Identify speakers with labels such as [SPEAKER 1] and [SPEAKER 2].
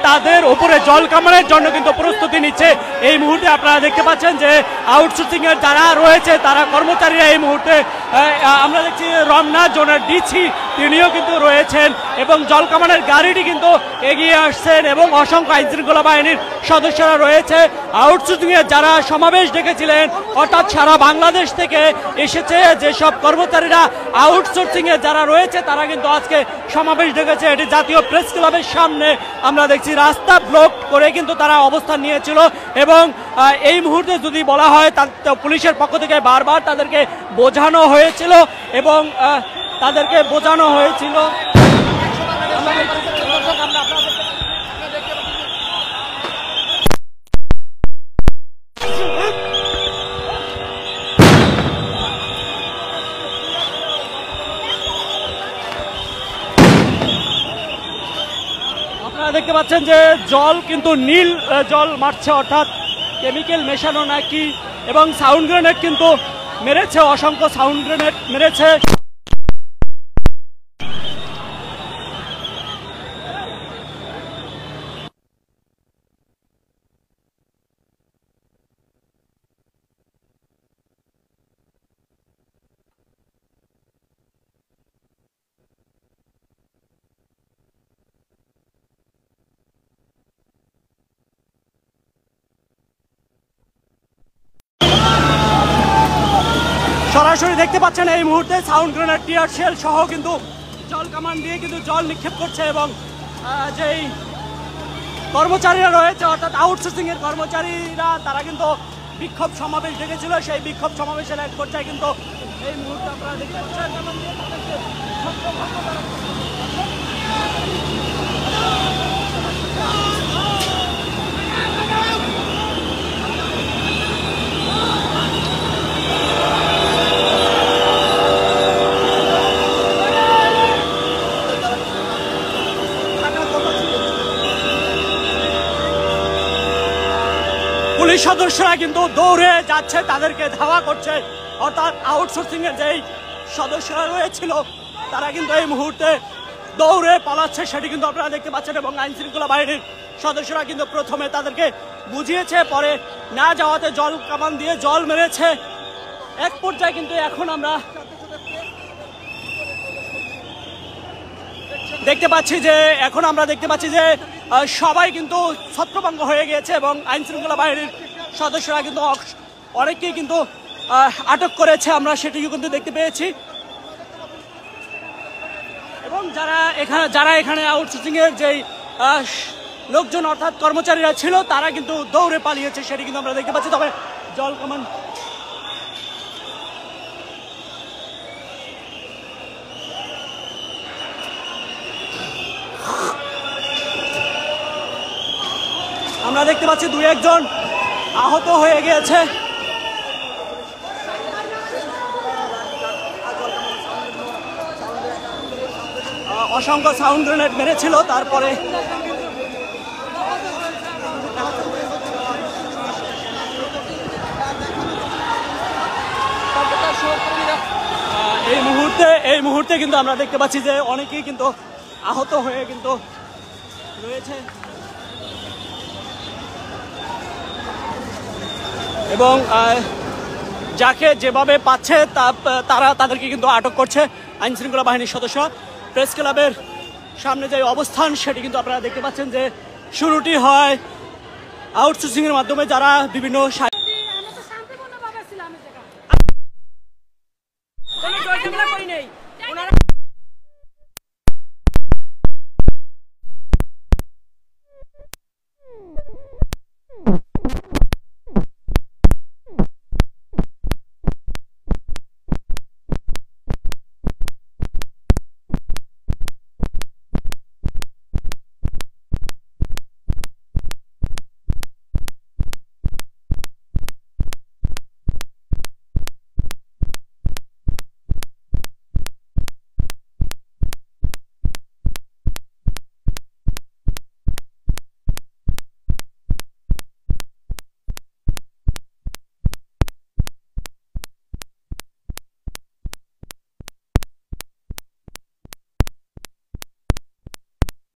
[SPEAKER 1] তাদের উপরে জল কামানের জন্য কিন্তু প্রস্তুতি নিচ্ছে। এই মুহূর্তে আপনারা দেখতে পাচ্ছেন যে আউটসোর্সিং এর যারা রয়েছে তারা কর্মচারীরা এই মুহূর্তে আমরা দেখছি রমনা জোনের ডিসি তিনিও কিন্তু রয়েছেন এবং জল কামানের গাড়িটি কিন্তু এগিয়ে আসছেন এবং অসংখ্য আইনশৃঙ্খলা বাহিনীর সদস্যরা রয়েছে। আউটসোর্সিং এর যারা সমাবেশ ডেকেছিলেন অর্থাৎ সারা বাংলাদেশ থেকে এসেছে যেসব কর্মচারীরা আউটসোর্সিং এ যারা রয়েছে তারা কিন্তু আজকে সমাবেশ ডেকেছে। এটি জাতীয় প্রেস ক্লাবের সামনে আমরা দেখছি রাস্তা ব্লক করে কিন্তু তারা অবস্থান নিয়েছিল এবং এই মুহূর্তে যদি বলা হয় পুলিশের পক্ষ থেকে বারবার তাদেরকে বোঝানো হয়েছিল এবং তাদেরকে বোঝানো হয়েছিল। আপনারা দেখতে পাচ্ছেন যে জল কিন্তু নীল জল মারছে অর্থাৎ কেমিক্যাল মেশানো নাকি এবং সাউন্ড গ্রেনেড কিন্তু মেরেছে, অসংখ্য সাউন্ড গ্রেনেড মেরেছে। সরাসরি দেখতে পাচ্ছেন এই মুহূর্তে সাউন্ড গ্রেনেড টিয়ার শেল সহ কিন্তু জল কামান দিয়ে কিন্তু জল নিক্ষেপ করছে এবং যেই কর্মচারীরা রয়েছে অর্থাৎ আউটসোর্সিং এর কর্মচারীরা তারা কিন্তু বিক্ষোভ সমাবেশ ডেকেছিল। সেই বিক্ষোভ সমাবেশের এক পর্যায়ে কিন্তু এই মুহূর্তে আপনারা দেখতে পাচ্ছেন পুলিশ সদস্যরা কিন্তু দৌড়ে যাচ্ছে, তাদেরকে ধাওয়া করছে অর্থাৎ আউটসোর্সিং এর যেই সদস্যরা রয়েছিল তারা কিন্তু এই মুহূর্তে দৌড়ে পালাচ্ছে সেটি কিন্তু আপনারা দেখতে পাচ্ছেন এবং আইন শৃঙ্খলা বাহিনীর সদস্যরা কিন্তু প্রথমে তাদেরকে বুঝিয়েছে, পরে না যাওয়াতে জল কামান দিয়ে জল মেরেছে। এক পর্যায়ে কিন্তু এখন আমরা দেখতে পাচ্ছি যে সবাই কিন্তু ছত্রভঙ্গ হয়ে গিয়েছে এবং আইন শৃঙ্খলা বাহিনীর সদস্যরা কিন্তু অনেককেই কিন্তু আটক করেছে, আমরা সেটিও কিন্তু দেখতে পেয়েছি। এবং যারা এখানে আউটসোর্সিং এর যেই লোকজন অর্থাৎ কর্মচারীরা ছিল তারা কিন্তু দৌড়ে পালিয়েছে সেটি কিন্তু আমরা দেখতে পাচ্ছি। তবে জল কামান আমরা দেখতে পাচ্ছি দুই একজন আহত হয়ে গিয়েছে। অসংখ্য সাউন্ড গ্রেনেড মেরেছিল, তারপরে এই মুহূর্তে কিন্তু আমরা দেখতে পাচ্ছি যে অনেকেই কিন্তু আহত হয়ে কিন্তু রয়েছে এবং যাকে যেভাবে পাচ্ছে তাদেরকে কিন্তু আটক করছে আইন শৃঙ্খলা বাহিনীর সদস্য। প্রেস ক্লাবের সামনে যে অবস্থান সেটি কিন্তু আপনারা দেখতে পাচ্ছেন যে শুরুটি হয় আউটসোর্সিং এর মাধ্যমে যারা বিভিন্ন